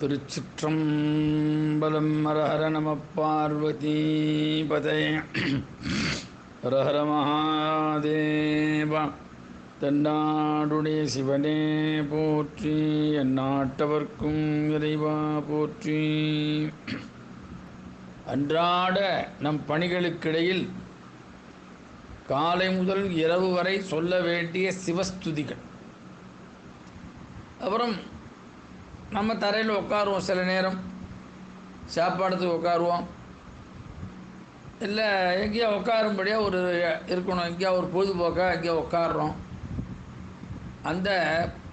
திருச்சிற்றம்பலம். ஹரஹர நம பார்வதி பதே. ஹரஹர மகாதேவா. தென்னாடுடைய சிவனே போற்றி, எந்நாட்டவர்க்கும் இறைவா போற்றி. அன்றாட நம் பணிகளுக்கிடையில் காலை முதல் இரவு வரை சொல்ல வேண்டிய சிவஸ்துதிகள். அப்புறம் நம்ம தரையில் உட்காருவோம், சில நேரம் சாப்பாடுறதுக்கு உட்காருவோம், இல்லை எங்கேயோ உட்காரும்படியாக ஒரு இருக்கணும், எங்கேயா ஒரு பொழுதுபோக்காக எங்கேயோ உட்காடுறோம். அந்த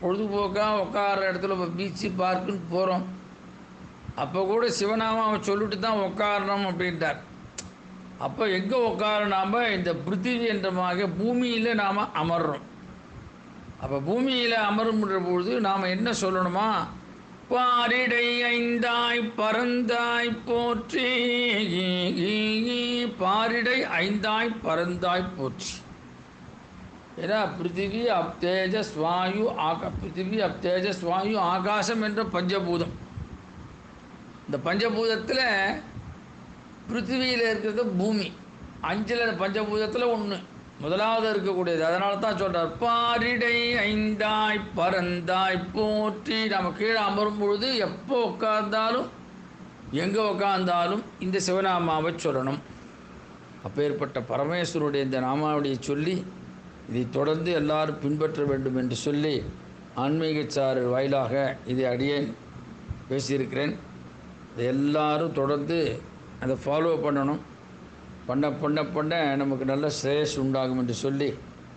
பொழுதுபோக்காக உட்கார இடத்துல இப்போ பீச்சு பார்க்குன்னு போகிறோம். அப்போ கூட சிவநாமம் அவன் சொல்லிட்டு தான் உட்காரணும் அப்படின்ட்டார். அப்போ எங்கே உட்கார நாம் இந்த பிருத்திவி என்றமாக பூமியில் நாம் அமர்றோம். அப்போ பூமியில் அமரும்ன்ற பொழுது நாம் என்ன சொல்லணுமா? பாரிடை ஐந்தாய் பரந்தாய் போற்றி, பாரிடை ஐந்தாய் பரந்தாய் போற்றி. ஏன்னா பிருத்திவி அப் தேஜஸ் வாயு பிருத்திவி அப் தேஜஸ் வாயு ஆகாசம் என்ற பஞ்சபூதம். இந்த பஞ்சபூதத்தில் பிருத்திவியில் இருக்கிறது பூமி, அஞ்சில் பஞ்சபூதத்தில் ஒன்று முதலாவது இருக்கக்கூடியது. அதனால தான் சொல்கிறார் பாரிடை ஐந்தாய் பரந்தாய் போற்றி. நம்ம கீழே அமரும் பொழுது எப்போ உட்கார்ந்தாலும் எங்கே உட்கார்ந்தாலும் இந்த சிவநாமாவை சொல்லணும். அப்பேற்பட்ட பரமேஸ்வருடைய இந்த நாமாவளியை சொல்லி இதை தொடர்ந்து எல்லாரும் பின்பற்ற வேண்டும் என்று சொல்லி ஆன்மீகச்சாரர் வாயிலாக இதை அடியேன் பேசியிருக்கிறேன். இதை எல்லாரும் தொடர்ந்து அதை ஃபாலோ பண்ணணும். பண்ண நமக்கு நல்ல ஸ்ரேயஸ் உண்டாகும் என்று சொல்லி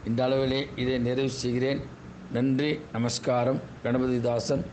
இந்த அளவிலே இதை நிறைவு செய்கிறேன். நன்றி, நமஸ்காரம். கணபதிதாசன்.